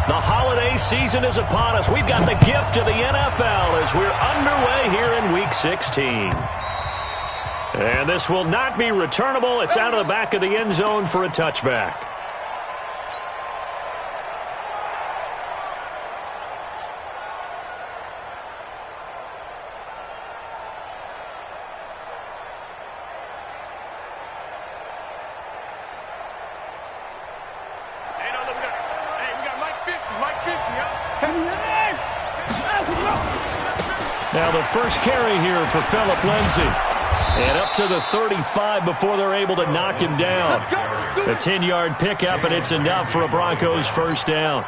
The holiday season is upon us. We've got the gift of the NFL as we're underway here in Week 16. And this will not be returnable. It's out of the back of the end zone for a touchback. Now the first carry here for Phillip Lindsay. And up to the 35 before they're able to knock him down. A 10-yard pickup, and it's enough for a Broncos first down.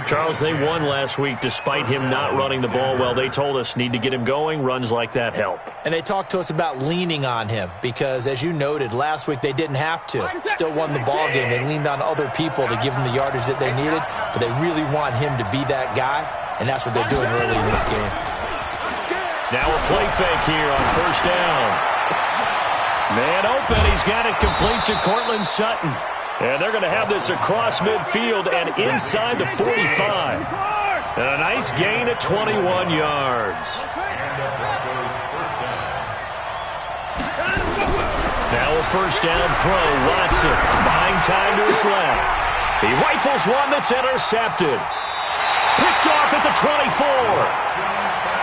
Charles, they won last week despite him not running the ball well. They told us need to get him going. Runs like that help. And they talked to us about leaning on him because, as you noted, last week they didn't have to. Still won the ball game. They leaned on other people to give them the yardage that they needed, but they really want him to be that guy, and that's what they're doing early in this game. Now a play fake here on first down. Man open. He's got it complete to Cortland Sutton. And they're going to have this across midfield and inside the 45. And a nice gain at 21 yards. Now a first down throw. Watson buying time to his left. He rifles one that's intercepted. Picked off at the 24.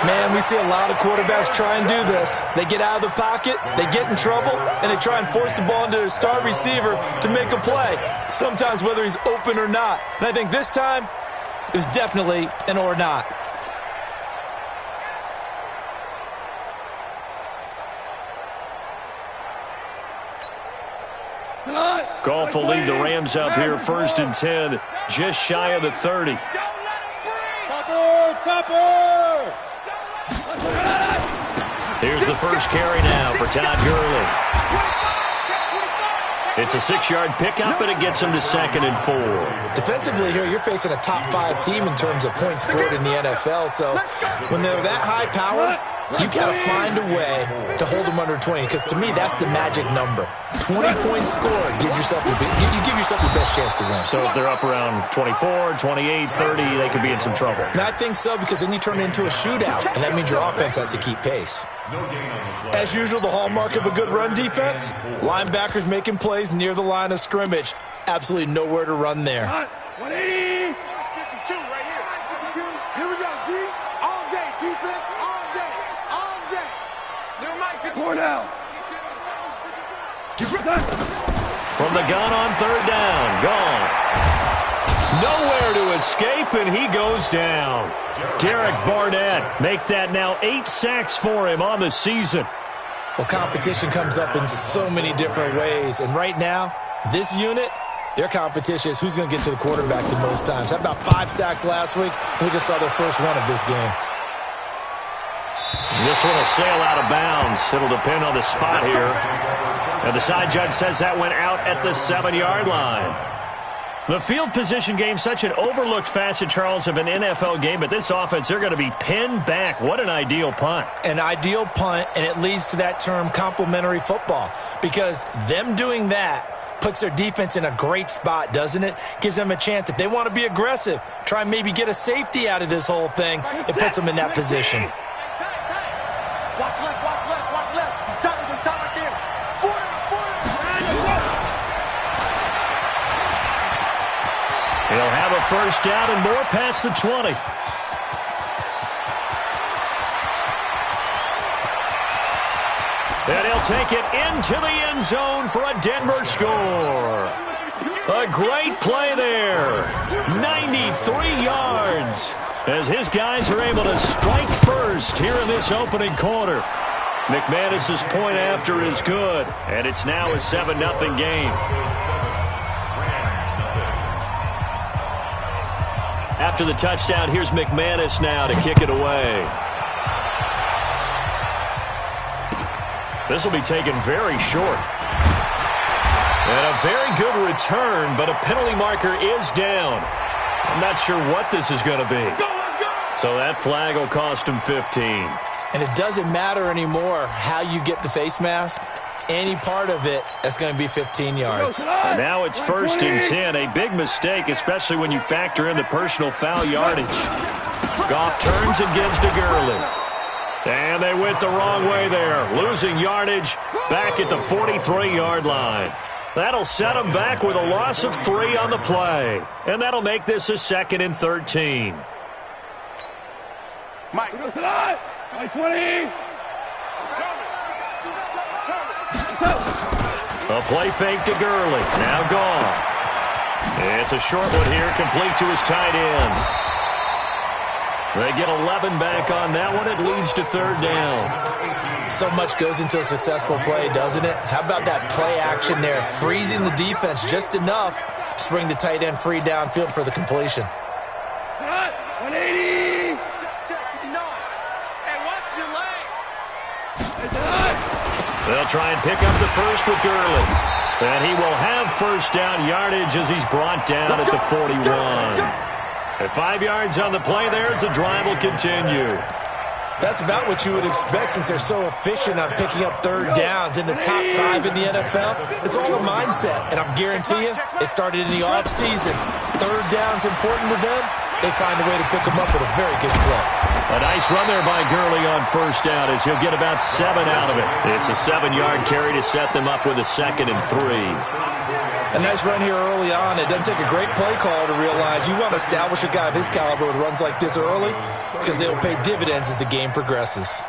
Man, we see a lot of quarterbacks try and do this. They get out of the pocket, they get in trouble, and they try and force the ball into their star receiver to make a play, sometimes whether he's open or not. And I think this time, it was definitely an or not. Goff will lead the Rams up here first and 10, just shy of the 30. Here's the first carry now for Todd Gurley. It's a 6-yard pickup, and it gets him to 2nd and 4. Defensively here, you're facing a top-5 team in terms of points scored in the NFL. So when they're that high-powered, you got to find a way to hold them under 20, because to me, that's the magic number. 20 points scored gives yourself you give yourself your best chance to win. So if they're up around 24, 28, 30, they could be in some trouble. And I think so, because then you turn it into a shootout, and that means your offense has to keep pace. As usual, the hallmark of a good run defense, linebackers making plays near the line of scrimmage. Absolutely nowhere to run there. 180. 52 right here. 52. Here we go, D. All day. Defense all day. All day. Never mind. 4 now. From the gun on third down. Goff. Nowhere to escape, and he goes down. Derek Barnett, make that now 8 sacks for him on the season. Well, competition comes up in so many different ways, and right now, this unit, their competition is who's going to get to the quarterback the most times. Had about 5 sacks last week, and we just saw their first one of this game. This one will sail out of bounds. It'll depend on the spot here. And the side judge says that went out at the 7-yard line. The field position game, such an overlooked facet, Charles, of an NFL game, but this offense, they're going to be pinned back. What an ideal punt. An ideal punt, and it leads to that term complementary football, because them doing that puts their defense in a great spot, doesn't it? Gives them a chance. If they want to be aggressive, try and maybe get a safety out of this whole thing, it puts them in that position. Watch left, watch left, watch left. He's tired right there. 4 He'll have a first down and more past the 20. And he'll take it into the end zone for a Denver score. A great play there. 93 yards as his guys are able to strike first here in this opening quarter. McManus's point after is good, and it's now a 7-0 game. After the touchdown, here's McManus now to kick it away. This will be taken very short. And a very good return, but a penalty marker is down. I'm not sure what this is going to be. So that flag will cost him 15. And it doesn't matter anymore how you get the face mask. any part of it, that's going to be 15 yards. And now it's 1st and 10. A big mistake, especially when you factor in the personal foul yardage. Goff turns and gives to Gurley. And they went the wrong way there. Losing yardage back at the 43-yard line. That'll set them back with a loss of 3 on the play. And that'll make this a 2nd and 13. Mike 20. A play fake to Gurley. Now Goff. It's a short one here, complete to his tight end. They get 11 back on that one. It leads to 3rd down. So much goes into a successful play, doesn't it? How about that play action there? Freezing the defense just enough to bring the tight end free downfield for the completion. 180. Hey, watch your leg. They'll try and pick up the first with Gurley. And he will have 1st down yardage as he's brought down at the 41. At 5 yards on the play there, as the drive will continue. That's about what you would expect since they're so efficient on picking up 3rd downs in the top 5 in the NFL. It's all a mindset, and I guarantee you, it started in the offseason. 3rd down's important to them. They find a way to pick them up with a very good clip. A nice run there by Gurley on 1st down as he'll get about 7 out of it. It's a 7-yard carry to set them up with a 2nd and 3. A nice run here early on. It doesn't take a great play caller to realize you want to establish a guy of his caliber with runs like this early because they will pay dividends as the game progresses.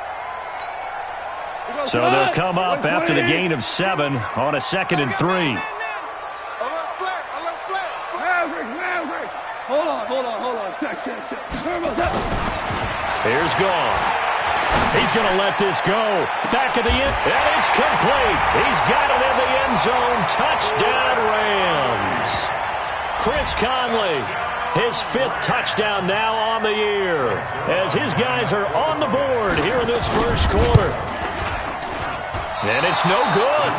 So they'll come up after the gain of 7 on a 2nd and 3. Hold on. Check. Here's Goff. He's going to let this go. Back of the end, and it's complete. He's got it in the end zone. Touchdown, Rams. Chris Conley, his 5th touchdown now on the year, as his guys are on the board here in this 1st quarter. And it's no good.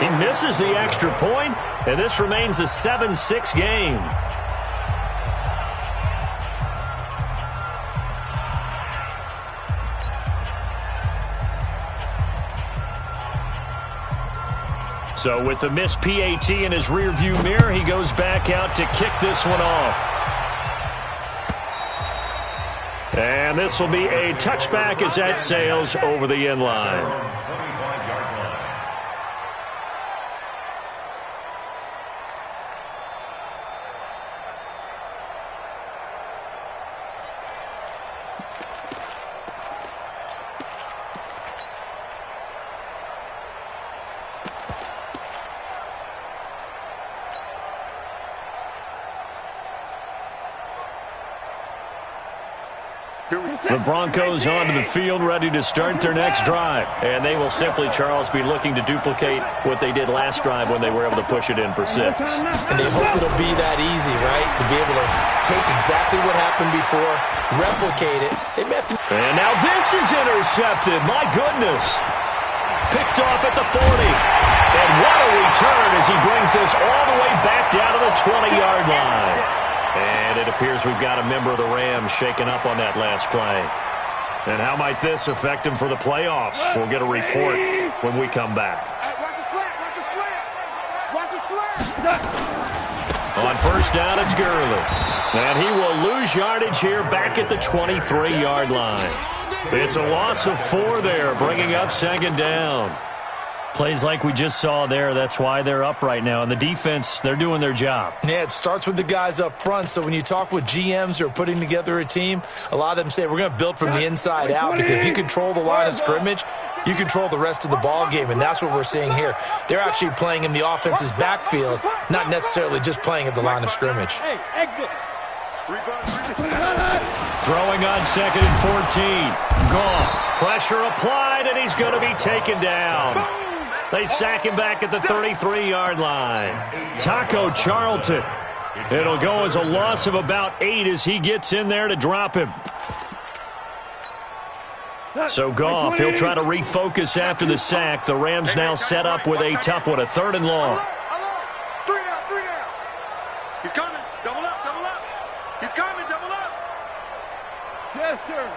He misses the extra point, and this remains a 7-6 game. So with the missed PAT in his rearview mirror, he goes back out to kick this one off. And this will be a touchback as that sails over the end line. The Broncos onto the field, ready to start their next drive. And they will simply, Charles, be looking to duplicate what they did last drive when they were able to push it in for 6. And they hope it'll be that easy, right? To be able to take exactly what happened before, replicate it. They may have to. And now this is intercepted. My goodness. Picked off at the 40. And what a return as he brings this all the way back down to the 20-yard line. And it appears we've got a member of the Rams shaken up on that last play. And how might this affect him for the playoffs? We'll get a report when we come back. Watch the slant. On 1st down, it's Gurley. And he will lose yardage here back at the 23-yard line. It's a loss of 4 there, bringing up 2nd down. Plays like we just saw there, that's why they're up right now. And the defense, they're doing their job. Yeah, it starts with the guys up front. So when you talk with GMs who are putting together a team, a lot of them say we're going to build from the inside out. Because if you control the line of scrimmage, you control the rest of the ball game. And that's what we're seeing here. They're actually playing in the offense's backfield, not necessarily just playing at the line of scrimmage. Hey, exit. Throwing on 2nd and 14. Goff, pressure applied, and he's going to be taken down. They sack him back at the 33-yard line. Taco Charlton. It'll go as a loss of about 8 as he gets in there to drop him. So Goff, he'll try to refocus after the sack. The Rams now set up with a tough one, a 3rd and long. 3 down. He's coming. Double up. He's coming. Double up. Chester.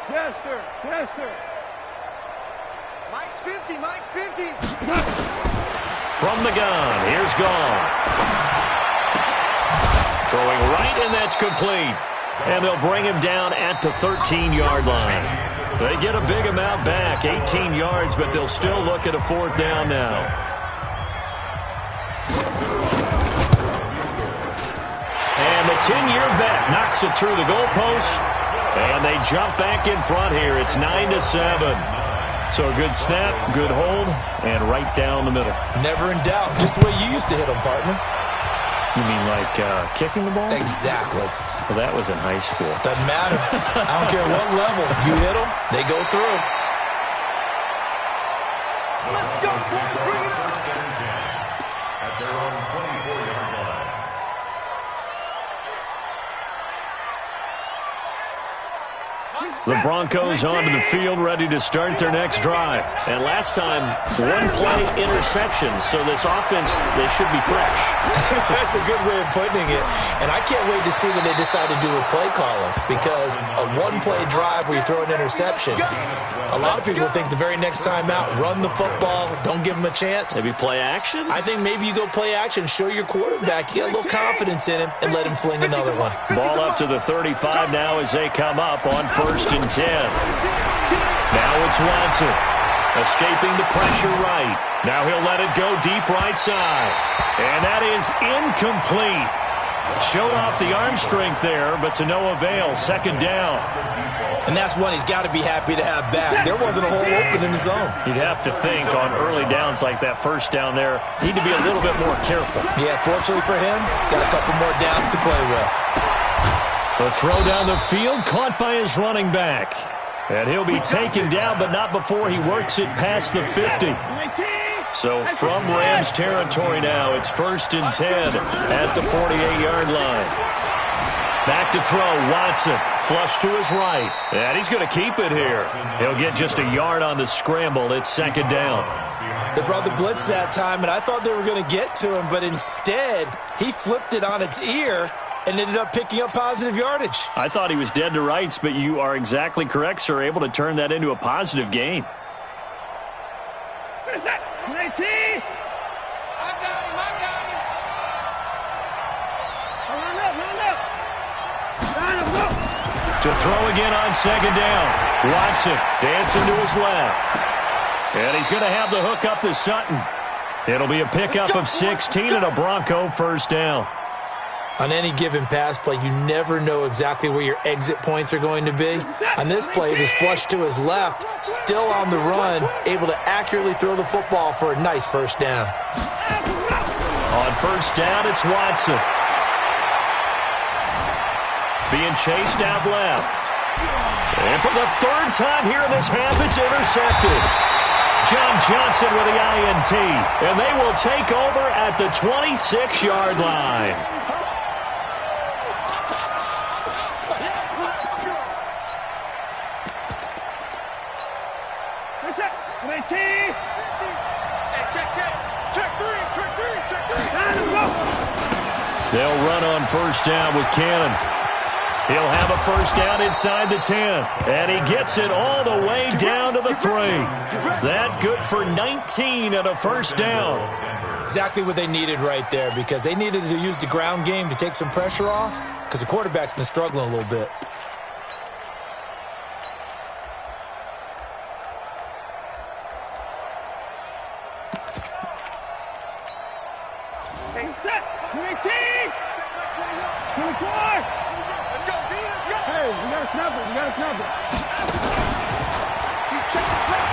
Mike's 50. From the gun, here's Goff. Throwing right, and that's complete. And they'll bring him down at the 13-yard line. They get a big amount back, 18 yards, but they'll still look at a 4th down now. And the 10-year vet knocks it through the goalpost, and they jump back in front here. It's 9-7. So a good snap, good hold, and right down the middle. Never in doubt. Just the way you used to hit them, partner. You mean like kicking the ball? Exactly. Well, that was in high school. Doesn't matter. I don't care what level. You hit them, they go through. Let's go, boys. Bring it on. At their own 24-yard line. The Broncos onto the field, ready to start their next drive. And last time, one-play interceptions, so this offense, they should be fresh. That's a good way of putting it. And I can't wait to see what they decide to do with play calling, because a one-play drive where you throw an interception, a lot of people think the very next time out, run the football, don't give them a chance. Maybe play action? I think maybe you go play action, show your quarterback you got a little confidence in him, and let him fling another one. Ball up to the 35 now as they come up on 1st and 10. Now it's Watson. Escaping the pressure right. Now he'll let it go deep right side. And that is incomplete. Showed off the arm strength there, but to no avail. 2nd down. And that's one he's got to be happy to have back. There wasn't a hole open in the zone. You'd have to think on early downs like that 1st down there, need to be a little bit more careful. Yeah, fortunately for him, got a couple more downs to play with. The throw down the field, caught by his running back. And he'll be taken down, but not before he works it past the 50. So from Rams territory now, it's 1st and 10 at the 48-yard line. Back to throw, Watson. Flush to his right. And he's going to keep it here. He'll get just a yard on the scramble. It's 2nd down. They brought the blitz that time, and I thought they were going to get to him, but instead, he flipped it on its ear and ended up picking up positive yardage. I thought he was dead to rights, but you are exactly correct, sir. Able to turn that into a positive gain. What is that? 19. I got him. Line up, go. To throw again on 2nd down. Watson dancing to his left. And he's going to have the hook up to Sutton. It'll be a pickup of 16 and a Bronco 1st down. On any given pass play, you never know exactly where your exit points are going to be. On this play, it was flushed to his left, still on the run, able to accurately throw the football for a nice 1st down. On 1st down, it's Watson. Being chased out left. And for the 3rd time here in this half, it's intercepted. John Johnson with the INT. And they will take over at the 26-yard line. They'll run on 1st down with Cannon. He'll have a 1st down inside the 10. And he gets it all the way down to the 3. That good for 19 and a 1st down. Exactly what they needed right there, because they needed to use the ground game to take some pressure off, because the quarterback's been struggling a little bit. Set. 19. 24. Let's go, D. Let's go. Hey, you got to snap it. You got to snap it. He's checking front.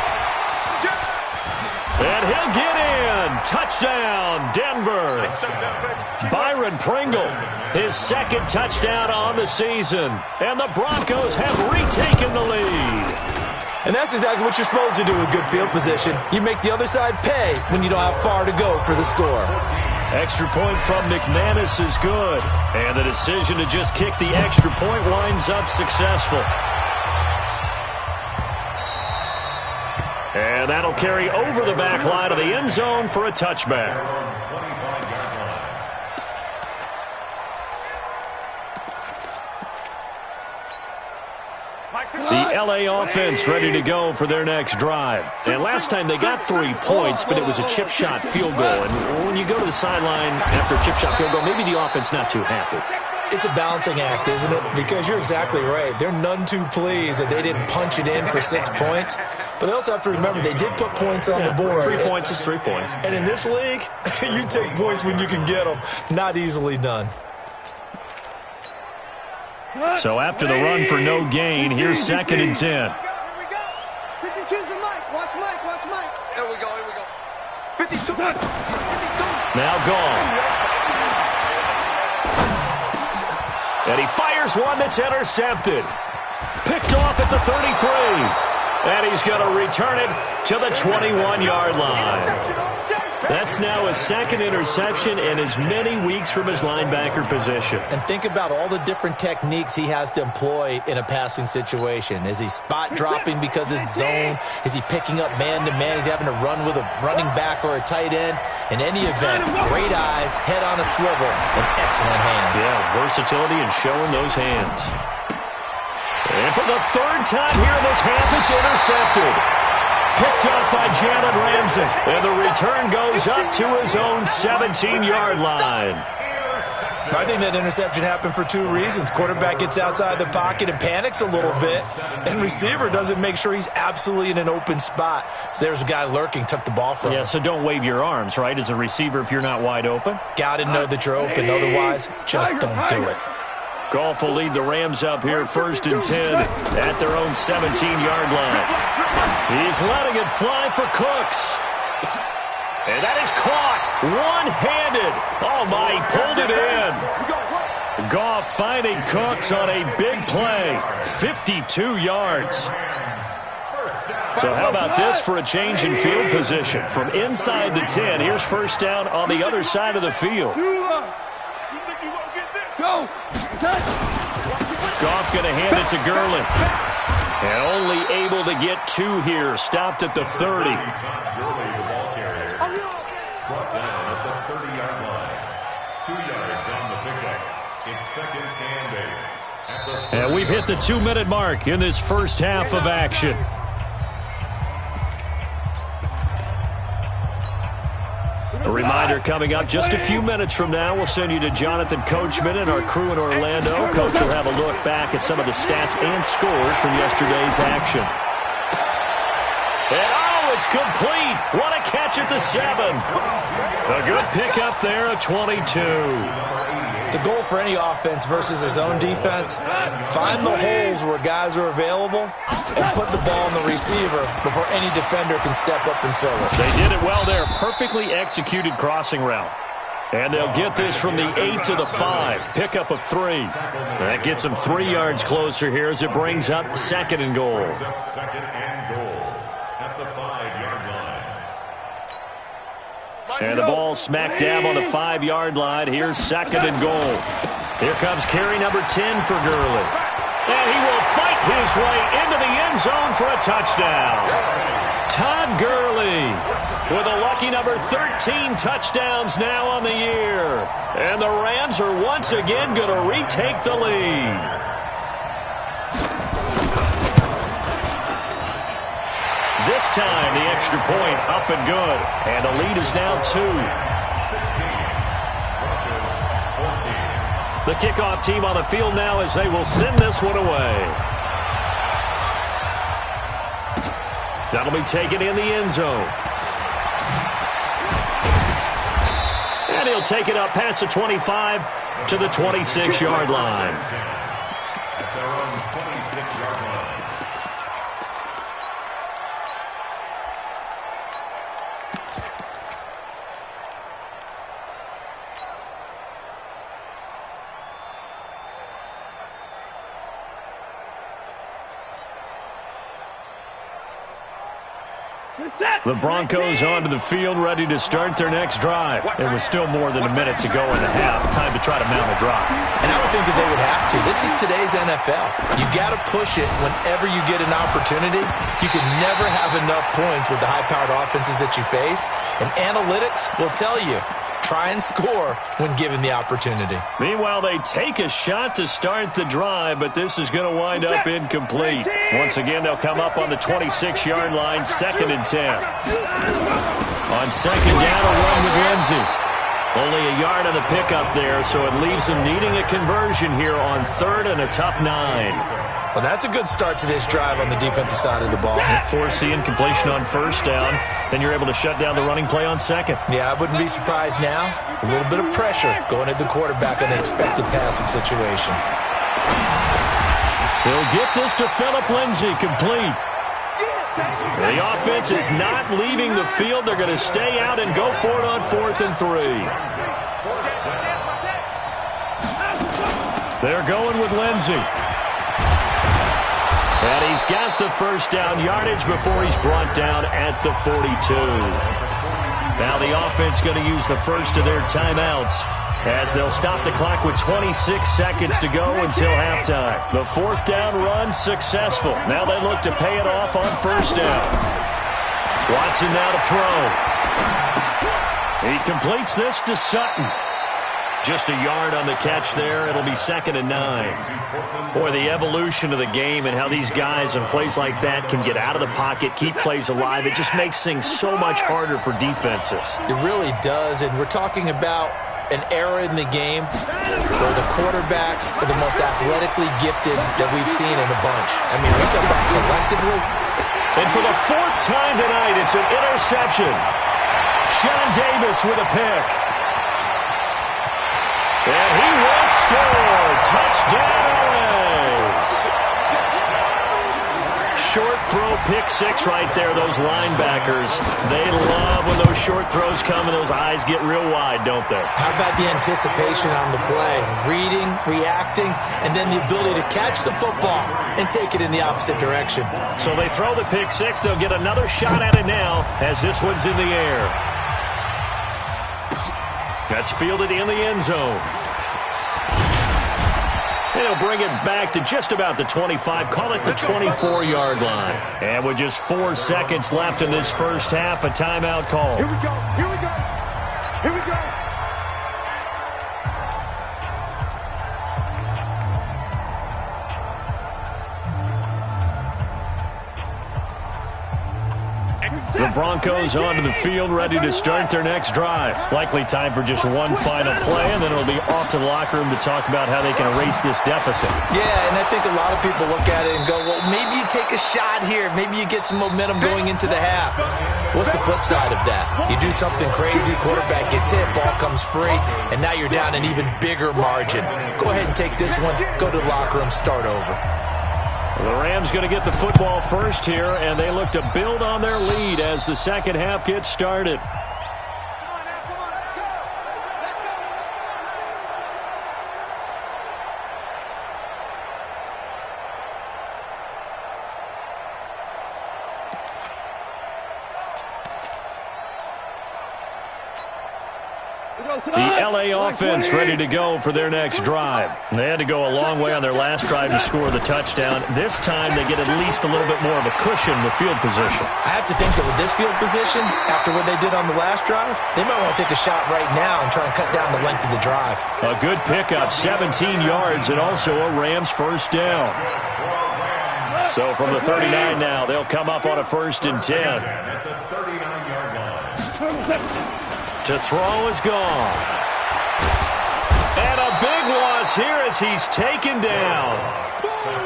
And he'll get in. Touchdown, Denver. Byron Pringle, his 2nd touchdown on the season. And the Broncos have retaken the lead. And that's exactly what you're supposed to do with good field position. You make the other side pay when you don't have far to go for the score. Extra point from McManus is good. And the decision to just kick the extra point winds up successful. And that'll carry over the back line of the end zone for a touchback. The L.A. offense ready to go for their next drive. And last time they got 3 points, but it was a chip shot field goal. And when you go to the sideline after a chip shot field goal, maybe the offense not too happy. It's a balancing act, isn't it? Because you're exactly right. They're none too pleased that they didn't punch it in for 6 points. But they also have to remember they did put points on the board. 3 points is 3 points. And in this league, you take points when you can get them. Not easily done. So after the run for no gain, here's 2nd and 10. Here we go. 52's the Mike. Watch Mike. Watch Mike. Here we go. 52. Now gone. And he fires one that's intercepted. Picked off at the 33. And he's going to return it to the 21-yard line. That's now his 2nd interception in as many weeks from his linebacker position. And think about all the different techniques he has to employ in a passing situation. Is he spot dropping because it's zone? Is he picking up man-to-man? Is he having to run with a running back or a tight end? In any event, great eyes, head on a swivel, and excellent hands. Yeah, versatility and showing those hands. And for the 3rd time here in this half, it's intercepted. Picked up by Jalen Ramsey. And the return goes up to his own 17-yard line. I think that interception happened for 2 reasons. Quarterback gets outside the pocket and panics a little bit. And receiver doesn't make sure he's absolutely in an open spot. So there's a guy lurking, took the ball from him. Yeah, so don't wave your arms, right, as a receiver if you're not wide open. Got to know that you're open. Otherwise, just don't do it. Goff will lead the Rams up here 1st and 10 at their own 17-yard line. He's letting it fly for Cooks. And that is caught one-handed. Oh, my, he pulled it in. Goff finding Cooks on a big play. 52 yards. So how about this for a change in field position? From inside the 10, here's 1st down on the other side of the field. Go. Goff going to hand it to Gurley. And only able to get 2 here. Stopped at the 30. Gurley, the ball carrier, brought down at the 30-yard line. 2 yards on the pickup. It's 2nd and 8. And we've hit the 2-minute mark in this first half of action. A reminder coming up just a few minutes from now. We'll send you to Jonathan Coachman and our crew in Orlando. Coach will have a look back at some of the stats and scores from yesterday's action. And oh, it's complete. What a catch at the 7. A good pickup there at 22. The goal for any offense versus his own defense, find the holes where guys are available and put the ball on the receiver before any defender can step up and fill it. They did it well there. Perfectly executed crossing route. And they'll get this from the 8 to the 5. Pickup of 3. That gets them 3 yards closer here as it brings up 2nd and goal. 2nd and goal at the 5-yard line. And the ball smack dab on the 5-yard line. Here's 2nd and goal. Here comes carry number 10 for Gurley. And he will fight his way into the end zone for a touchdown. Todd Gurley with a lucky number 13 touchdowns now on the year. And the Rams are once again going to retake the lead. This time, the extra point up and good. And the lead is now 2. The kickoff team on the field now as they will send this one away. That'll be taken in the end zone. And he'll take it up past the 25 to the 26-yard line. At their own 26-yard line. The Broncos onto the field, ready to start their next drive. It was still more than a minute to go in the half. Time to try to mount a drive. And I would think that they would have to. This is today's NFL. You got to push it whenever you get an opportunity. You can never have enough points with the high-powered offenses that you face. And analytics will tell you Try and score when given the opportunity. Meanwhile, they take a shot to start the drive, but this is going to wind up incomplete. Once again, they'll come up on the 26-yard line, 2nd and 10. On 2nd down, a run with Lindsey. Only a yard on the pickup there, so it leaves them needing a conversion here on 3rd and a tough 9. Well, that's a good start to this drive on the defensive side of the ball. Force the incompletion on 1st down, then you're able to shut down the running play on 2nd. Yeah, I wouldn't be surprised now. A little bit of pressure going at the quarterback in an expected passing situation. He'll get this to Phillip Lindsay, complete. The offense is not leaving the field. They're going to stay out and go for it on 4th and 3. They're going with Lindsay. And he's got the 1st down yardage before he's brought down at the 42. Now the offense going to use the first of their timeouts as they'll stop the clock with 26 seconds to go until halftime. The 4th down run successful. Now they look to pay it off on 1st down. Watson now to throw. He completes this to Sutton. Just a yard on the catch there. It'll be 2nd and 9. Boy, the evolution of the game and how these guys in plays like that can get out of the pocket, keep plays alive, it just makes things so much harder for defenses. It really does, and we're talking about an era in the game where the quarterbacks are the most athletically gifted that we've seen in a bunch. I mean, we talk about collectively. And for the 4th time tonight, it's an interception. Sean Davis with a pick. And he will score. Touchdown, LA. Short throw, pick 6 right there. Those linebackers, they love when those short throws come and those eyes get real wide, don't they? How about the anticipation on the play? Reading, reacting, and then the ability to catch the football and take it in the opposite direction. So they throw the pick 6. They'll get another shot at it now as this one's in the air. That's fielded in the end zone. And he'll bring it back to just about the 25, call it the 24-yard line. And with just 4 seconds left in this first half, a timeout call. Here we go. Here we go. Here we go. The Broncos onto the field, ready to start their next drive. Likely time for just one final play, and then it'll be off to the locker room to talk about how they can erase this deficit. Yeah, and I think a lot of people look at it and go, well, maybe you take a shot here. Maybe you get some momentum going into the half. What's the flip side of that? You do something crazy, quarterback gets hit, ball comes free, and now you're down an even bigger margin. Go ahead and take this one, go to the locker room, start over. The Rams going to get the football first here, and they look to build on their lead as the second half gets started. The LA offense ready to go for their next drive. They had to go a long way on their last drive to score the touchdown. This time they get at least a little bit more of a cushion with field position. I have to think that with this field position, after what they did on the last drive, they might want to take a shot right now and try and cut down the length of the drive. A good pickup, 17 yards, and also a Rams first down. So from the 39 now, they'll come up on a 1st and 10. To throw is gone. And a big loss here as he's taken down.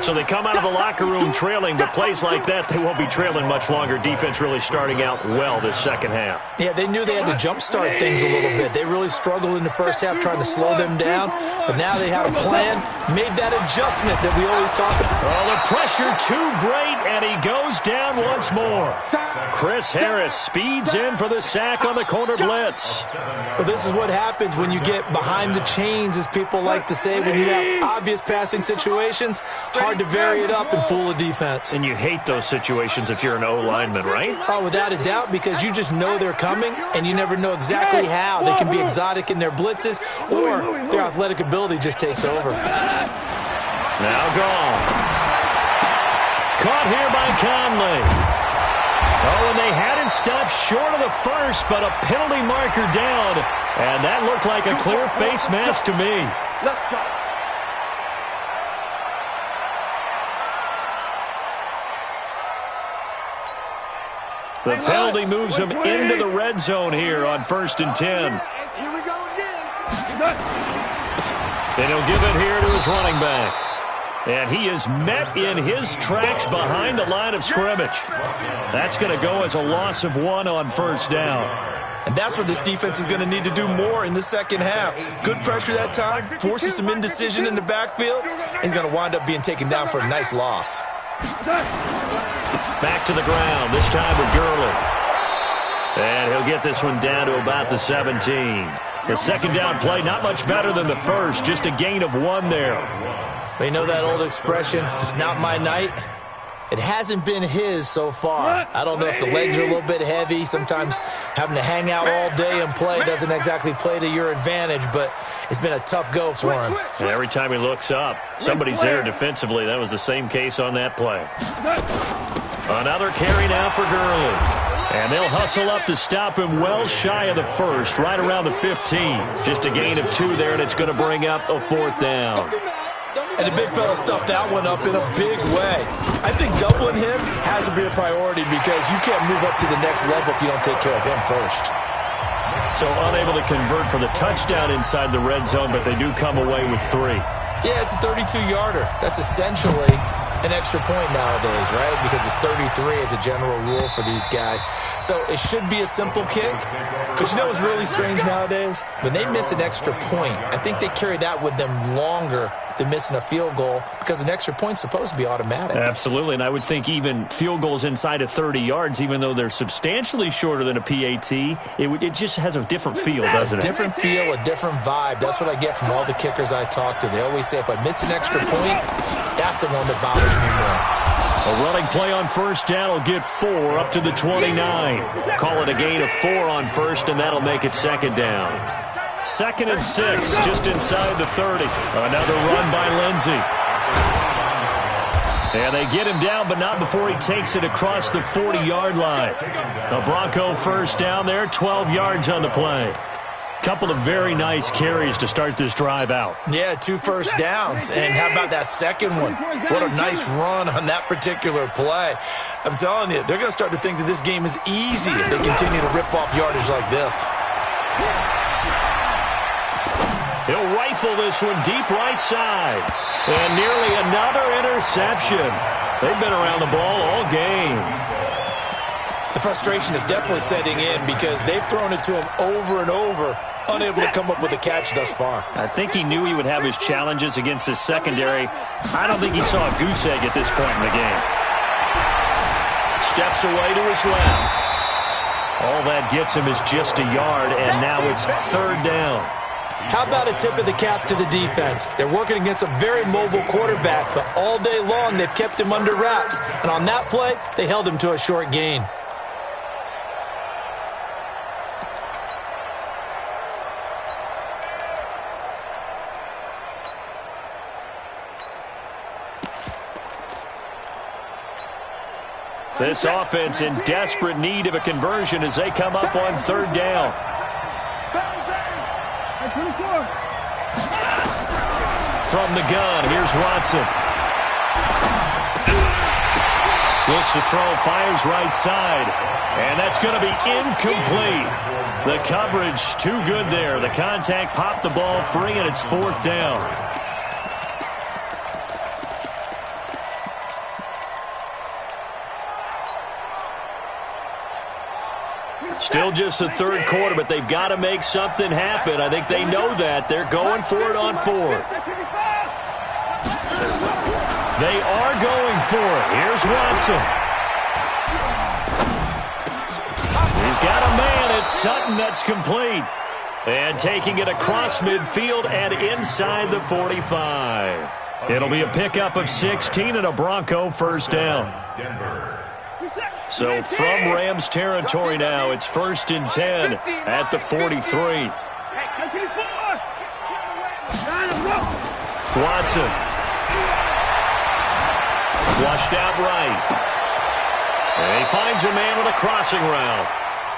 So they come out of the locker room trailing, but plays like that, they won't be trailing much longer. Defense really starting out well this second half. Yeah, they knew they had to jumpstart things a little bit. They really struggled in the first half trying to slow them down, but now they had a plan, made that adjustment that we always talk about. Oh, the pressure too great, and he goes down once more. Chris Harris speeds in for the sack on the corner blitz. Well, this is what happens when you get behind the chains, as people like to say, when you have obvious passing situations. Hard to vary it up and fool a defense. And you hate those situations if you're an O-lineman, right? Oh, without a doubt, because you just know they're coming, and you never know exactly how. They can be exotic in their blitzes, or their athletic ability just takes over. Now gone. Caught here by Conley. Oh, and they had it stopped short of the first, but a penalty marker down. And that looked like a clear face mask to me. Let's go. The penalty moves them into the red zone here on 1st and 10. Here we go again. And he'll give it here to his running back. And he is met in his tracks behind the line of scrimmage. That's going to go as a loss of 1 on 1st down. And that's where this defense is going to need to do more in the second half. Good pressure that time, forces some indecision in the backfield. He's going to wind up being taken down for a nice loss. Back to the ground, this time with Gurley. And he'll get this one down to about the 17. The second down play, not much better than the first, just a gain of 1 there. They know that old expression, it's not my night. It hasn't been his so far. I don't know if the legs are a little bit heavy. Sometimes having to hang out all day and play doesn't exactly play to your advantage, but it's been a tough go for him. And every time he looks up, somebody's there defensively. That was the same case on that play. Another carry now for Gurley. And they'll hustle up to stop him well shy of the first, right around the 15. Just a gain of 2 there, and it's going to bring up a 4th down. And the big fella stuffed that one up in a big way. I think doubling him has to be a priority because you can't move up to the next level if you don't take care of him first. So unable to convert for the touchdown inside the red zone, but they do come away with 3. Yeah, it's a 32-yarder. That's essentially an extra point nowadays, right? Because it's 33 as a general rule for these guys. So it should be a simple kick. But you know what's really strange nowadays? When they miss an extra point, I think they carry that with them longer than missing a field goal because an extra point's supposed to be automatic. Absolutely, and I would think even field goals inside of 30 yards, even though they're substantially shorter than a PAT, it just has a different feel, doesn't it? A different feel, a different vibe. That's what I get from all the kickers I talk to. They always say if I miss an extra point, that's the one that bothers me more. A running play on 1st down will get 4 up to the 29. Call it a gain of 4 on 1st, and that'll make it 2nd down. 2nd and 6, just inside the 30. Another run by Lindsey. And they get him down, but not before he takes it across the 40-yard line. The Bronco 1st down there, 12 yards on the play. Couple of very nice carries to start this drive out. Yeah, 2 first downs. And how about that second one? What a nice run on that particular play. I'm telling you, they're going to start to think that this game is easy if they continue to rip off yardage like this. He'll rifle this one deep right side. And nearly another interception. They've been around the ball all game. The frustration is definitely setting in because they've thrown it to him over and over, unable to come up with a catch thus far. I think he knew he would have his challenges against his secondary. I don't think he saw a goose egg at this point in the game. Steps away to his left. All that gets him is just a yard, and now it's 3rd down. How about a tip of the cap to the defense? They're working against a very mobile quarterback, but all day long they've kept him under wraps. And on that play, they held him to a short gain. This offense in desperate need of a conversion as they come up on 3rd down. From the gun, here's Watson. Looks to throw, fires right side. And that's going to be incomplete. The coverage too good there. The contact popped the ball free, and it's 4th down. Still just the 3rd quarter, but they've got to make something happen. I think they know that. They're going for it on 4th. They are going for it. Here's Watson. He's got a man. It's Sutton that's complete. And taking it across midfield and inside the 45. It'll be a pickup of 16 and a Bronco 1st down. So from Rams territory now, it's 1st and 10 at the 43. Watson. Flushed out right. And he finds a man with a crossing route.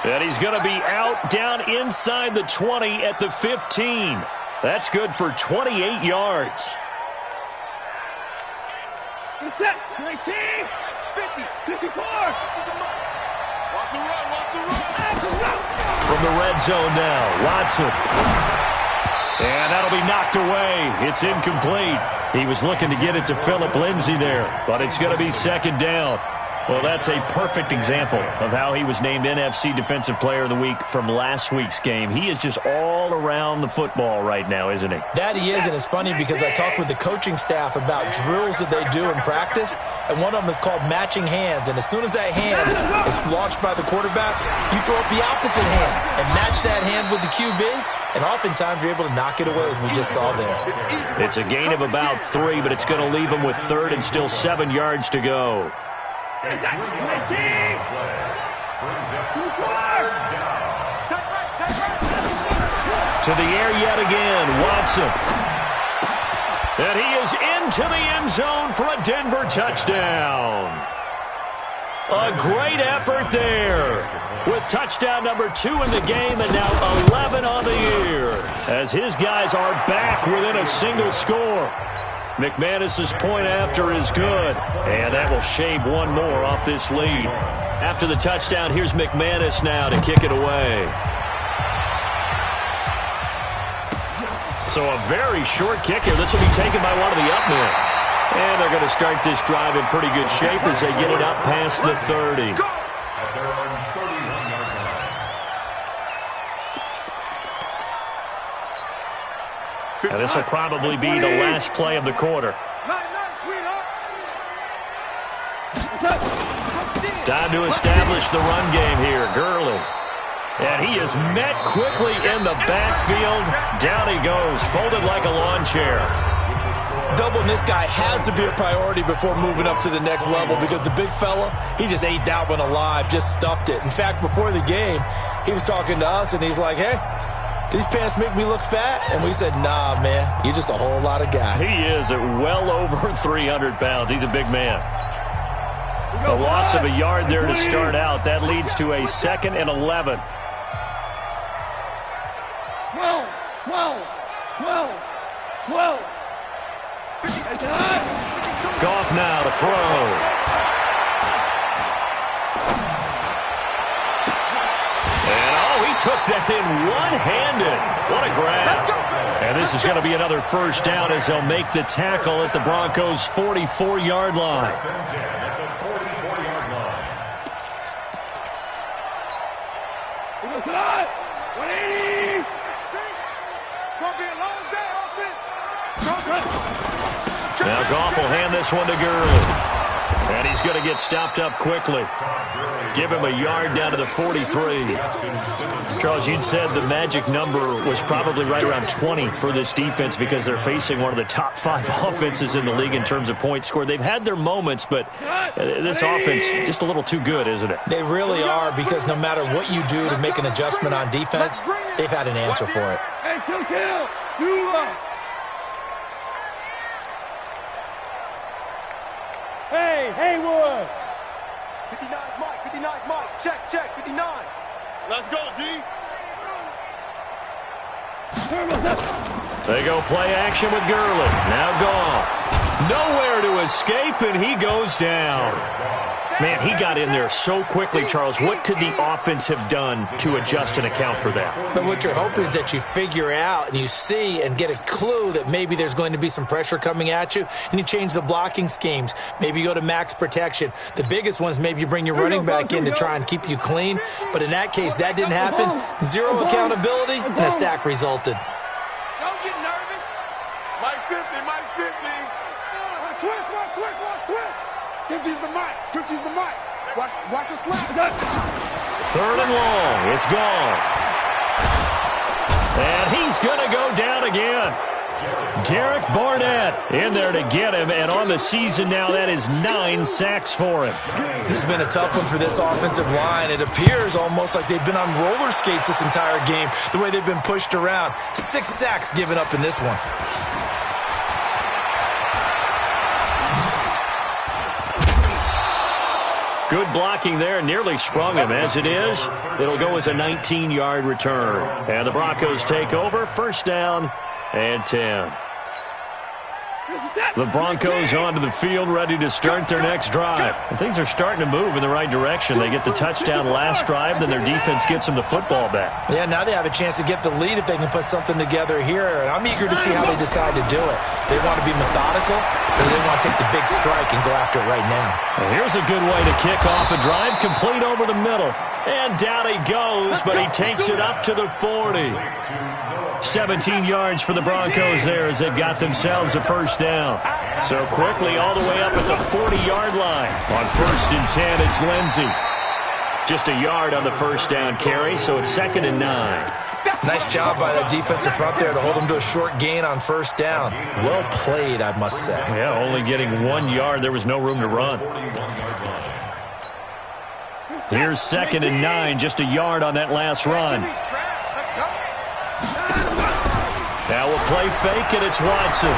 And he's going to be out down inside the 20 at the 15. That's good for 28 yards. Set, 19, 50, 54. Watch the run, watch the run. From the red zone now, Watson. And that'll be knocked away. It's incomplete. He was looking to get it to Phillip Lindsay there, but it's going to be second down. Well, that's a perfect example of how he was named NFC Defensive Player of the Week from last week's game. He is just all around the football right now, isn't he? That he is, and it's funny because I talked with the coaching staff about drills that they do in practice, and one of them is called matching hands. And as soon as that hand is launched by the quarterback, you throw up the opposite hand and match that hand with the QB, and oftentimes you're able to knock it away, as we just saw there. It's a gain of about 3, but it's going to leave him with third and still 7 yards to go. To the air yet again, Watson. And he is into the end zone for a Denver touchdown. A great effort there with touchdown number 2 in the game and now 11 on the year as his guys are back within a single score. McManus's point after is good, and that will shave one more off this lead. After the touchdown, here's McManus now to kick it away. So a very short kick here. This will be taken by one of the up men. And they're going to start this drive in pretty good shape as they get it up past the 30. And this will probably be the last play of the quarter. Time to establish the run game here. Gurley. And he is met quickly in the backfield. Down he goes, folded like a lawn chair. Doubling this guy has to be a priority before moving up to the next level because the big fella, he just ate that one alive, just stuffed it. In fact, before the game, he was talking to us, and he's like, hey, these pants make me look fat? And we said, nah, man, you're just a whole lot of guy. He is at well over 300 pounds. He's a big man. A loss of a yard there to start out. That leads to a 2nd and 11. 12. Goff now to throw. He took that in one-handed. What a grab. And this is going to be another first down as they'll make the tackle at the Broncos' 44-yard line. Now Goff will hand this one to Gurley. And he's going to get stopped up quickly. Give him a yard down to the 43. Charles, you'd said the magic number was probably right around 20 for this defense because they're facing one of the top 5 offenses in the league in terms of points scored. They've had their moments, but this offense just a little too good, isn't it? They really are because no matter what you do to make an adjustment on defense, they've had an answer for it. Hey, kill. Hey, Haywood. 59 Mike. Check, 59. Let's go, D. They go play action with Gurley. Now Goff. Nowhere to escape, and he goes down. Man, he got in there so quickly, Charles. What could the offense have done to adjust and account for that? But what you're hoping is that you figure out and you see and get a clue that maybe there's going to be some pressure coming at you, and you change the blocking schemes. Maybe you go to max protection. The biggest one is maybe you bring your running back in to try and keep you clean. But in that case, that didn't happen. Zero accountability, and a sack resulted. Don't get nervous. Mike 50. Switch. 50's the mic. Watch a slap. 3rd and long. It's Goff. And he's going to go down again. Derek Barnett in there to get him. And on the season now, that is 9 sacks for him. This has been a tough one for this offensive line. It appears almost like they've been on roller skates this entire game, the way they've been pushed around. 6 sacks given up in this one. Good blocking there, nearly sprung him. As it is, it'll go as a 19-yard return. And the Broncos take over, first down and 10. The Broncos onto the field, ready to start their next drive. And things are starting to move in the right direction. They get the touchdown last drive, then their defense gets them the football back. Yeah, now they have a chance to get the lead if they can put something together here. And I'm eager to see how they decide to do it. They want to be methodical, or they want to take the big strike and go after it right now. Well, here's a good way to kick off a drive, complete over the middle. And down he goes, but he takes it up to the 40. 17 yards for the Broncos there as they've got themselves a first down. So quickly all the way up at the 40-yard line. On 1st and 10, it's Lindsey. Just a yard on the first down carry, so it's 2nd and 9. Nice job by the defensive front there to hold them to a short gain on first down. Well played, I must say. Yeah, only getting 1 yard. There was no room to run. Here's 2nd and 9, just a yard on that last run. Now we'll play fake, and it's Watson.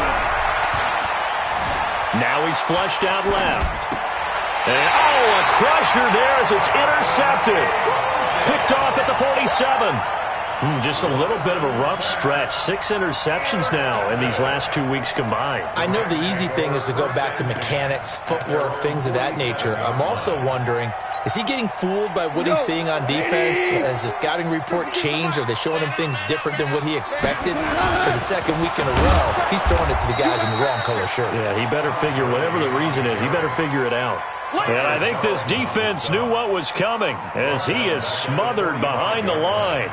Now he's flushed out left. And, a crusher there as it's intercepted. Picked off at the 47. Just a little bit of a rough stretch. 6 interceptions now in these last 2 weeks combined. I know the easy thing is to go back to mechanics, footwork, things of that nature. I'm also wondering, is he getting fooled by what he's seeing on defense? Has the scouting report changed? Are they showing him things different than what he expected? For the second week in a row, he's throwing it to the guys in the wrong color shirts. Yeah, he better figure, whatever the reason is, he better figure it out. And I think this defense knew what was coming as he is smothered behind the line.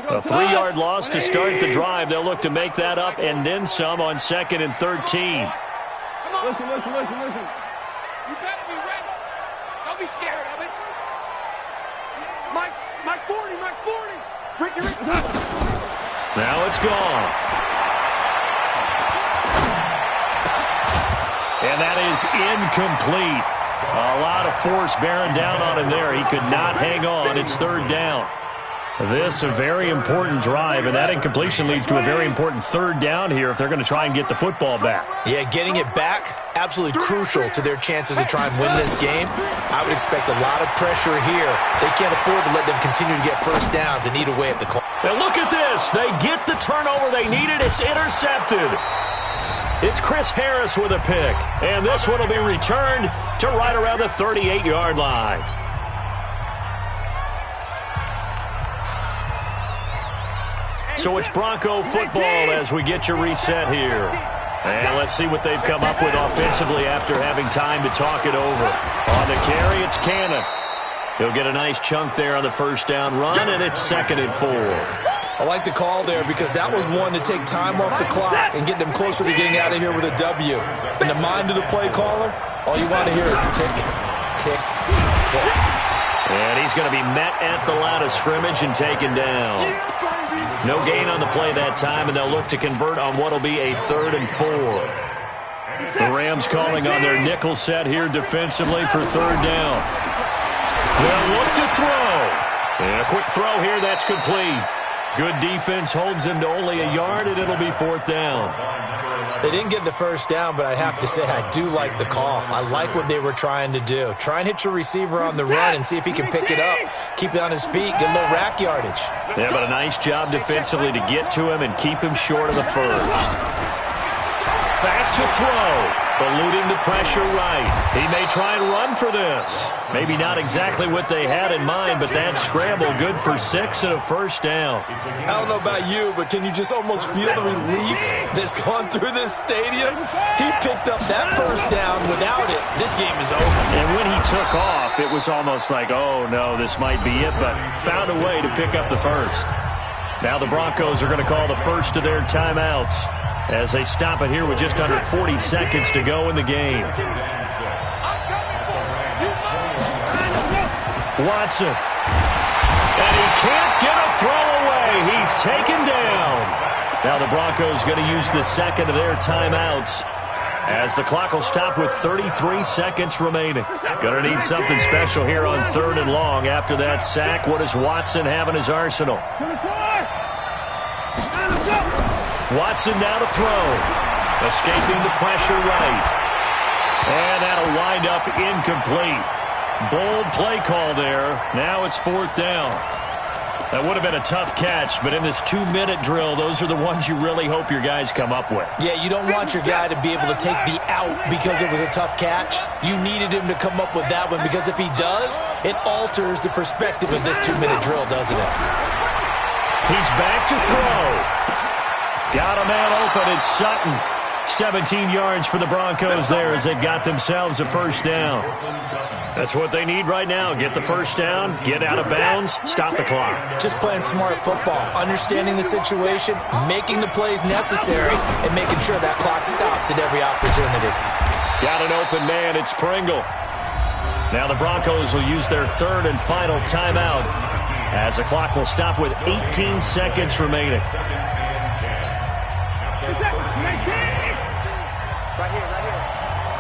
A 3-yard loss to start the drive. They'll look to make that up and then some on 2nd and 13. Come on. Listen. You better be ready. Don't be scared of it. My 40. Ricky. Now it's gone. And that is incomplete. A lot of force bearing down on him there. He could not hang on. It's 3rd down. This a very important drive, and that incompletion leads to a very important 3rd down here if they're going to try and get the football back. Yeah, getting it back, absolutely crucial to their chances to try and win this game. I would expect a lot of pressure here. They can't afford to let them continue to get first downs and eat away at the clock. Now look at this. They get the turnover they needed. It's intercepted. It's Chris Harris with a pick, and this one will be returned to right around the 38-yard line. So it's Bronco football as we get your reset here. And let's see what they've come up with offensively after having time to talk it over. On the carry, it's Cannon. He'll get a nice chunk there on the first down run, and it's 2nd and 4. I like the call there because that was one to take time off the clock and get them closer to getting out of here with a W. In the mind of the play caller, all you want to hear is tick, tick, tick. And he's going to be met at the line of scrimmage and taken down. No gain on the play that time, and they'll look to convert on what will be a 3rd and 4. The Rams calling on their nickel set here defensively for 3rd down. They'll look to throw. And a quick throw here, that's complete. Good defense holds him to only a yard, and it'll be 4th down. They didn't get the first down, but I have to say I do like the call. I like what they were trying to do. Try and hit your receiver on the run and see if he can pick it up, keep it on his feet, get a little rack yardage. Yeah, but a nice job defensively to get to him and keep him short of the first. Back to throw, eluding the pressure right. He may try and run for this. Maybe not exactly what they had in mind, but that scramble good for 6 and a first down. I don't know about you, but can you just almost feel the relief that's gone through this stadium? He picked up that first down. Without it, this game is over. And when he took off, it was almost like, oh, no, this might be it, but found a way to pick up the first. Now the Broncos are going to call the first of their timeouts as they stop it here with just under 40 seconds to go in the game. Watson. And he can't get a throw away. He's taken down. Now the Broncos going to use the second of their timeouts as the clock will stop with 33 seconds remaining. Going to need something special here on 3rd and long after that sack. What does Watson have in his arsenal? Watson now to throw. Escaping the pressure right. And that'll wind up incomplete. Bold play call there. Now it's 4th down. That would have been a tough catch, but in this 2-minute drill, those are the ones you really hope your guys come up with. Yeah, you don't want your guy to be able to take the out because it was a tough catch. You needed him to come up with that one because if he does, it alters the perspective of this 2-minute drill, doesn't it? He's back to throw. Got a man open. It's Sutton. 17 yards for the Broncos there as they've got themselves a first down. That's what they need right now. Get the first down, get out of bounds, stop the clock. Just playing smart football, understanding the situation, making the plays necessary, and making sure that clock stops at every opportunity. Got an open man. It's Pringle. Now the Broncos will use their 3rd and final timeout as the clock will stop with 18 seconds remaining. Right here, right here.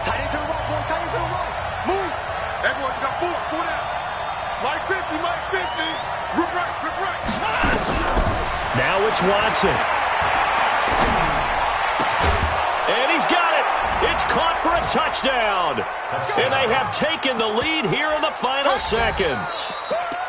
Tight into the right, boy. Tight into the right. Move. Everyone got 4. 4 down. Mike 50, Mike 50. Rip right, rip right. Now it's Watson. And he's got it. It's caught for a touchdown. And they have taken the lead here in the final seconds.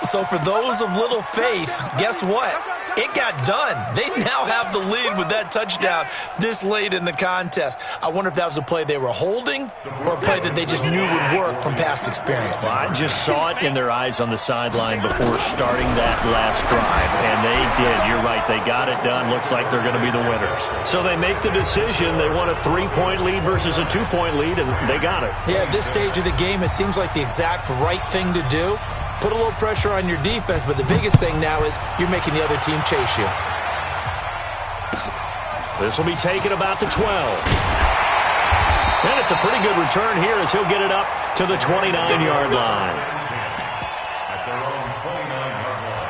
So for those of little faith, guess what? It got done. They now have the lead with that touchdown this late in the contest. I wonder if that was a play they were holding or a play that they just knew would work from past experience. Well, I just saw it in their eyes on the sideline before starting that last drive, and they did. You're right. They got it done. Looks like they're going to be the winners. So they make the decision. They want a 3-point lead versus a 2-point lead, and they got it. Yeah, at this stage of the game, it seems like the exact right thing to do. Put a little pressure on your defense, but the biggest thing now is you're making the other team chase you. This will be taken about the 12. And it's a pretty good return here as he'll get it up to the 29-yard line. At their own 29-yard line.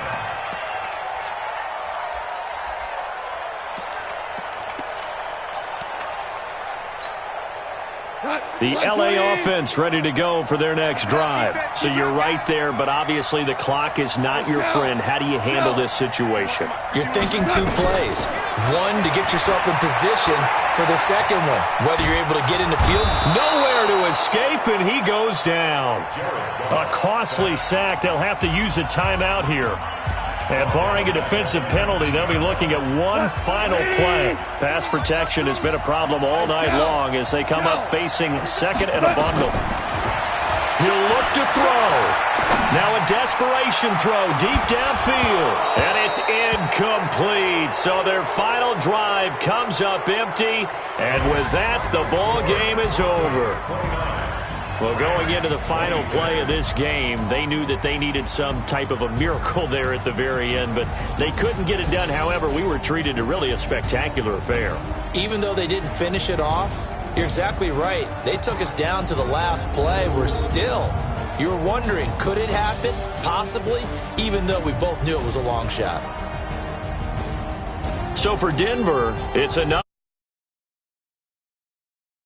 The LA offense ready to go for their next drive. So you're right there, but obviously the clock is not your friend. How do you handle this situation? You're thinking 2 plays. One, to get yourself in position for the second one. Whether you're able to get in the field. Nowhere to escape, and he goes down. A costly sack. They'll have to use a timeout here. And barring a defensive penalty, they'll be looking at one final play. Pass protection has been a problem all night long as they come up facing 2nd and a bundle. He'll look to throw. Now a desperation throw deep downfield. And it's incomplete. So their final drive comes up empty. And with that, the ball game is over. Well, going into the final play of this game, they knew that they needed some type of a miracle there at the very end, but they couldn't get it done. However, we were treated to really a spectacular affair. Even though they didn't finish it off, you're exactly right. They took us down to the last play. You were wondering, could it happen? Possibly, even though we both knew it was a long shot. So for Denver, it's another.